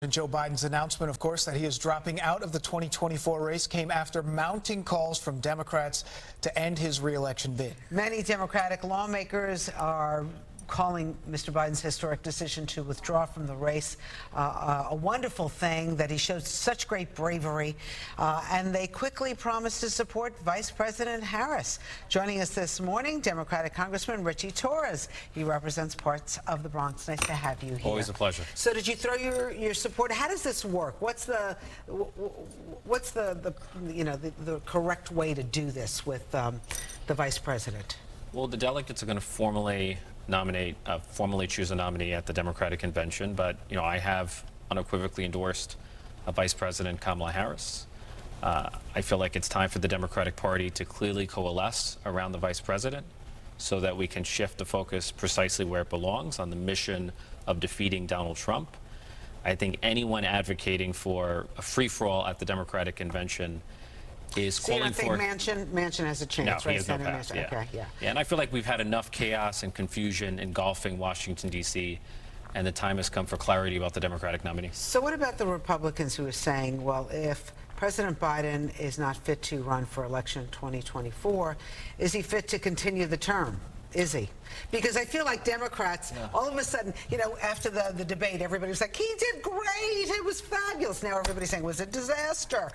And Joe Biden's announcement, of course, that he is dropping out of the 2024 race came after mounting calls from Democrats to end his re-election bid. Many Democratic lawmakers are calling Mr. Biden's historic decision to withdraw from the race a wonderful thing, that he showed such great bravery, and they quickly promised to support Vice President Harris. Joining us this morning, Democratic Congressman Richie Torres. He represents parts of the Bronx. Nice to have you here. Always a pleasure. So did you throw your support? How does this work? What's the correct way to do this with the Vice President? Well, the delegates are going to formally choose a nominee at the Democratic convention, but I have unequivocally endorsed Vice President Kamala Harris. I feel like it's time for the Democratic Party to clearly coalesce around the Vice President so that we can shift the focus precisely where it belongs, on the mission of defeating Donald Trump. I think anyone advocating for a free-for-all at the Democratic convention is calling for... Manchin has a chance, no, right? He has no pass, yeah. Okay, yeah. And I feel like we've had enough chaos and confusion engulfing Washington, D.C., and the time has come for clarity about the Democratic nominee. So what about the Republicans who are saying, well, if President Biden is not fit to run for election in 2024, is he fit to continue the term? Is he? Because I feel like Democrats, all of a sudden, after the debate, everybody was like, he did great, it was fabulous. Now everybody's saying it was a disaster.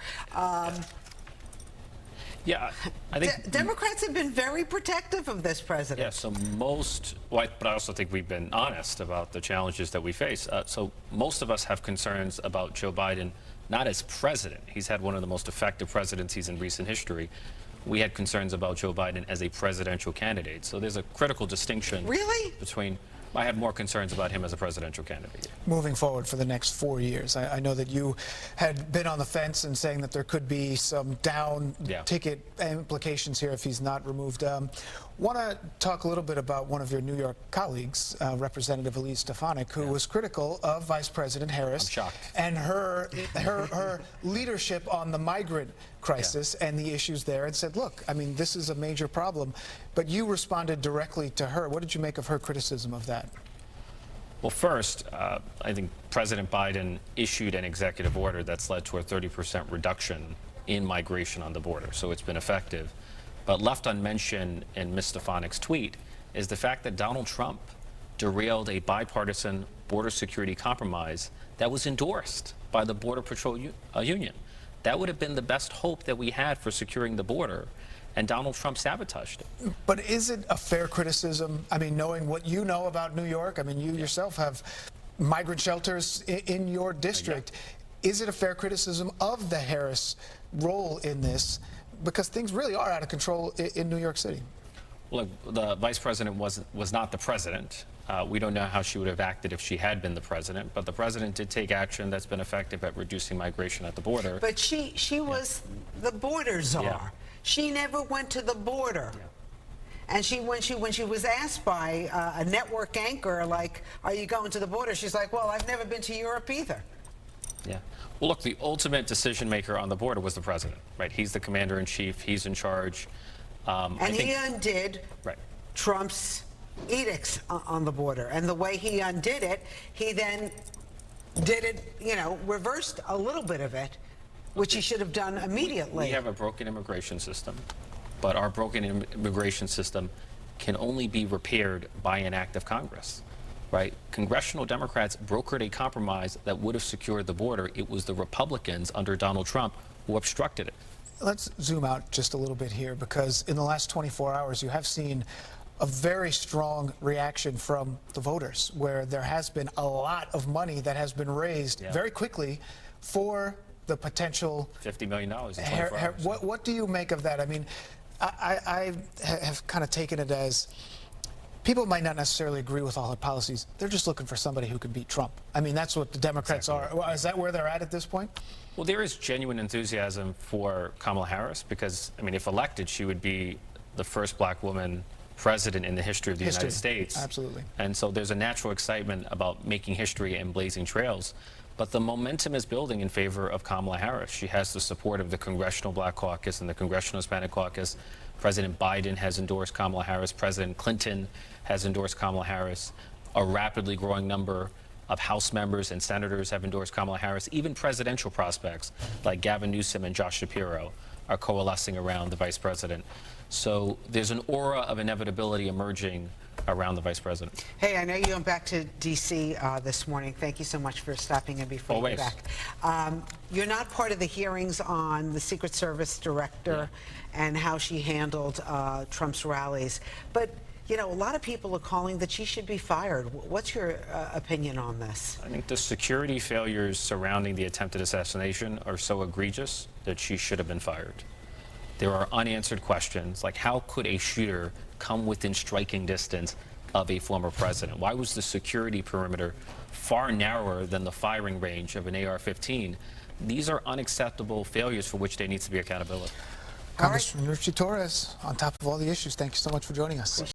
Yeah, I think Democrats have been very protective of this president. Yeah, so but I also think we've been honest about the challenges that we face. So most of us have concerns about Joe Biden, not as president. He's had one of the most effective presidencies in recent history. We had concerns about Joe Biden as a presidential candidate. So there's a critical distinction. Really? Between, I had more concerns about him as a presidential candidate. Moving forward for the next 4 years, I know that you had been on the fence and saying that there could be some down ticket implications here if he's not removed. Want to talk a little bit about one of your New York colleagues, Representative Elise Stefanik, who was critical of Vice President Harris. I'm shocked. And her leadership on the migrant crisis and the issues there, and said, look, I mean, this is a major problem. But you responded directly to her. What did you make of her criticism of that? Well, first, I think President Biden issued an executive order that's led to a 30% reduction in migration on the border, so it's been effective. But left unmentioned in Ms. Stefanik's tweet is the fact that Donald Trump derailed a bipartisan border security compromise that was endorsed by the Border Patrol Union. That would have been the best hope that we had for securing the border, and Donald Trump sabotaged it. But is it a fair criticism? I mean, knowing what you know about New York, I mean, you yourself have migrant shelters in your district. Is it a fair criticism of the Harris role in this? Because things really are out of control in New York City. Look, the vice president was not the president. We don't know how she would have acted if she had been the president, but the president did take action that's been effective at reducing migration at the border. But she was the border czar. Yeah. She never went to the border. Yeah. And when she was asked by a network anchor, like, are you going to the border? She's like, well, I've never been to Europe either. Yeah. Well, look, the ultimate decision maker on the border was the president, right? He's the commander in chief. He's in charge. And he undid Trump's edicts on the border. And the way he undid it, he then did it, reversed a little bit of it, which he should have done immediately. We have a broken immigration system, but our broken immigration system can only be repaired by an act of Congress. Right? Congressional Democrats brokered a compromise that would have secured the border. It was the Republicans under Donald Trump who obstructed it. Let's zoom out just a little bit here, because in the last 24 hours, you have seen a very strong reaction from the voters, where there has been a lot of money that has been raised very quickly for the potential $50 million in 24 hours. What do you make of that? I mean, I have kind of taken it as people might not necessarily agree with all her policies. They're just looking for somebody who can beat Trump. I mean, that's what the Democrats are. Is that where they're at this point? Well, there is genuine enthusiasm for Kamala Harris because, I mean, if elected, she would be the first black woman president in the history of the United States. Absolutely. And so there's a natural excitement about making history and blazing trails. But the momentum is building in favor of Kamala Harris. She has the support of the Congressional Black Caucus and the Congressional Hispanic Caucus. President Biden has endorsed Kamala Harris. President Clinton has endorsed Kamala Harris. A rapidly growing number of House members and senators have endorsed Kamala Harris. Even presidential prospects like Gavin Newsom and Josh Shapiro are coalescing around the vice president. So there's an aura of inevitability emerging around the vice president. Hey, I know you went back to D.C. This morning. Thank you so much for stopping in before you Always. get back. You're not part of the hearings on the Secret Service director and how she handled Trump's rallies, but you know, a lot of people are calling that she should be fired. What's your opinion on this? I think the security failures surrounding the attempted assassination are so egregious that she should have been fired. There are unanswered questions like how could a shooter come within striking distance of a former president? Why was the security perimeter far narrower than the firing range of an AR-15? These are unacceptable failures for which there needs to be accountability. Congressman Richie Torres, on top of all the issues, thank you so much for joining us.